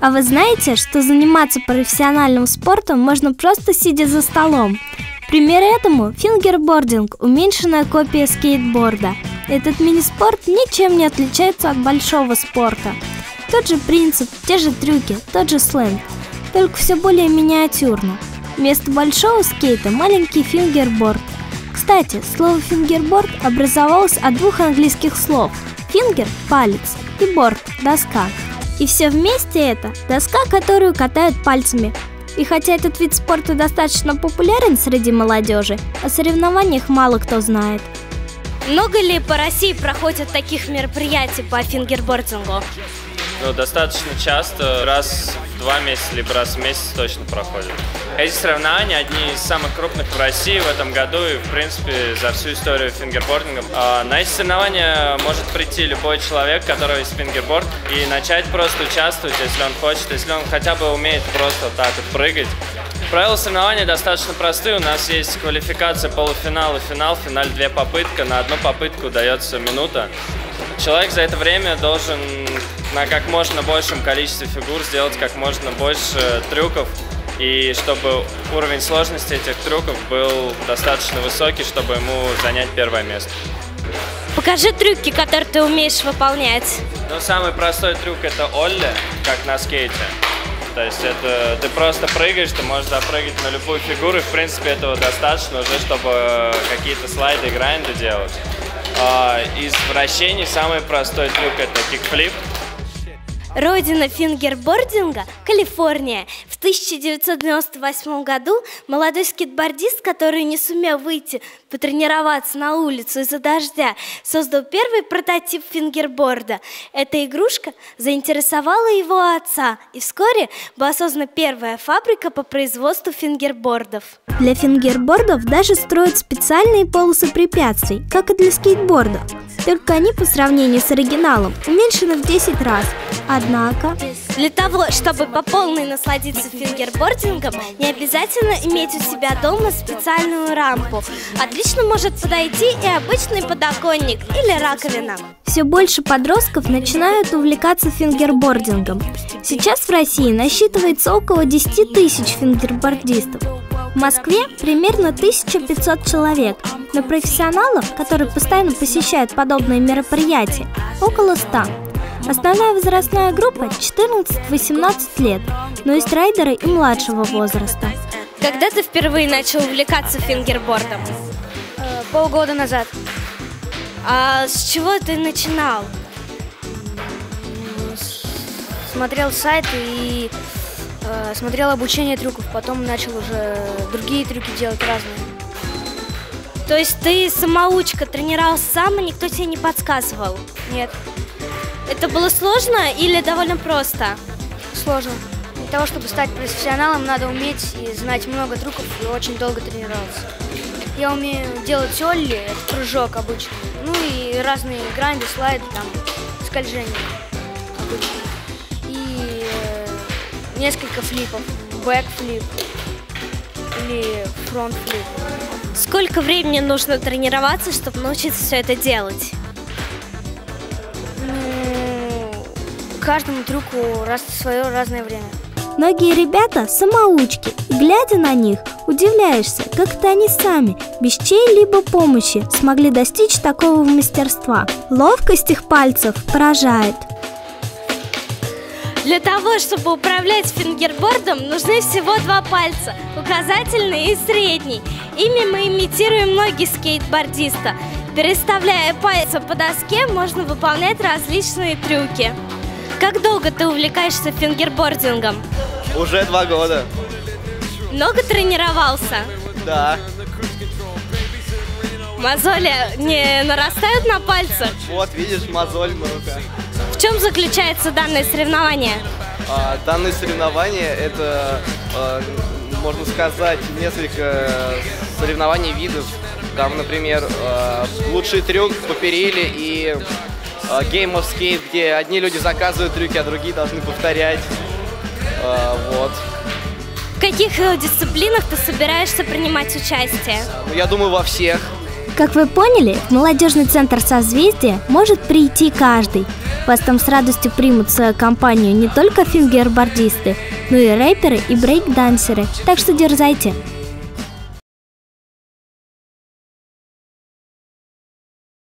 А вы знаете, что заниматься профессиональным спортом можно просто сидя за столом? Пример этому – фингербординг, уменьшенная копия скейтборда. Этот мини-спорт ничем не отличается от большого спорта. Тот же принцип, те же трюки, тот же сленг, только все более миниатюрно. Вместо большого скейта – маленький фингерборд. Кстати, слово фингерборд образовалось от двух английских слов – фингер – палец и борд – доска. И все вместе это доска, которую катают пальцами. И хотя этот вид спорта достаточно популярен среди молодежи, о соревнованиях мало кто знает. Много ли по России проходят таких мероприятий по фингербордингу? Достаточно часто, раз в 2 месяца, либо раз в месяц точно проходят. Эти соревнования одни из самых крупных в России в этом году и, в принципе, за всю историю фингербординга. На эти соревнования может прийти любой человек, у которого есть фингерборд, и начать просто участвовать, если он хочет, если он хотя бы умеет просто вот так вот прыгать. Правила соревнования достаточно простые. У нас есть квалификация, полуфинал и финал. В финале 2 попытки. На одну попытку дается минута. Человек за это время должен на как можно большем количестве фигур сделать как можно больше трюков. И чтобы уровень сложности этих трюков был достаточно высокий, чтобы ему занять 1-е место. Покажи трюки, которые ты умеешь выполнять. Самый простой трюк – это олли, как на скейте. То есть это ты просто прыгаешь, ты можешь запрыгать на любую фигуру, и в принципе этого достаточно уже, чтобы какие-то слайды, грайнды делать. Из вращений самый простой трюк – это кикфлип. Родина фингербординга – Калифорния. В 1998 году молодой скейтбордист, который не сумел выйти потренироваться на улицу из-за дождя, создал первый прототип фингерборда. Эта игрушка заинтересовала его отца, и вскоре была создана первая фабрика по производству фингербордов. Для фингербордов даже строят специальные полосы препятствий, как и для скейтбордов. Только они по сравнению с оригиналом уменьшены в 10 раз. Однако, для того, чтобы по полной насладиться фингербордингом, не обязательно иметь у себя дома специальную рампу. Отлично может подойти и обычный подоконник или раковина. Все больше подростков начинают увлекаться фингербордингом. Сейчас в России насчитывается около 10 тысяч фингербордистов. В Москве примерно 1500 человек, но профессионалов, которые постоянно посещают подобные мероприятия, около 100. Основная возрастная группа 14-18 лет, но есть райдеры и младшего возраста. Когда ты впервые начал увлекаться фингербордом? Полгода назад. А с чего ты начинал? Смотрел сайт и смотрел обучение трюков, потом начал уже другие трюки делать разные. То есть ты самоучка, тренировался сам, и никто тебе не подсказывал? Нет. Это было сложно или довольно просто? Сложно. Для того, чтобы стать профессионалом, надо уметь и знать много трюков и очень долго тренироваться. Я умею делать олли, это прыжок обычный, ну и разные гранды, слайды, там, скольжения обычные. И несколько флипов, бэкфлип или фронтфлип. Сколько времени нужно тренироваться, чтобы научиться все это делать? Каждому трюку свое разное время. Многие ребята самоучки, и глядя на них, удивляешься, как это они сами, без чьей-либо помощи, смогли достичь такого мастерства. Ловкость их пальцев поражает. Для того, чтобы управлять фингербордом, нужны всего 2 пальца, указательный и средний. Ими мы имитируем ноги скейтбордиста. Переставляя пальцы по доске, можно выполнять различные трюки. Как долго ты увлекаешься фингербордингом? Уже 2 года. Много тренировался? Да. Мозоли не нарастают на пальцах? Вот, видишь, мозоль на руках. В чем заключается данное соревнование? Данное соревнование – это, можно сказать, несколько соревнований видов. Там, например, лучший трюк по периле и Game of Skate, где одни люди заказывают трюки, а другие должны повторять. Вот. В каких дисциплинах ты собираешься принимать участие? Я думаю, во всех. Как вы поняли, в молодежный центр «Созвездие» может прийти каждый. Вас там с радостью примут в свою компанию не только фингербордисты, но и рэперы и брейк-дансеры. Так что дерзайте!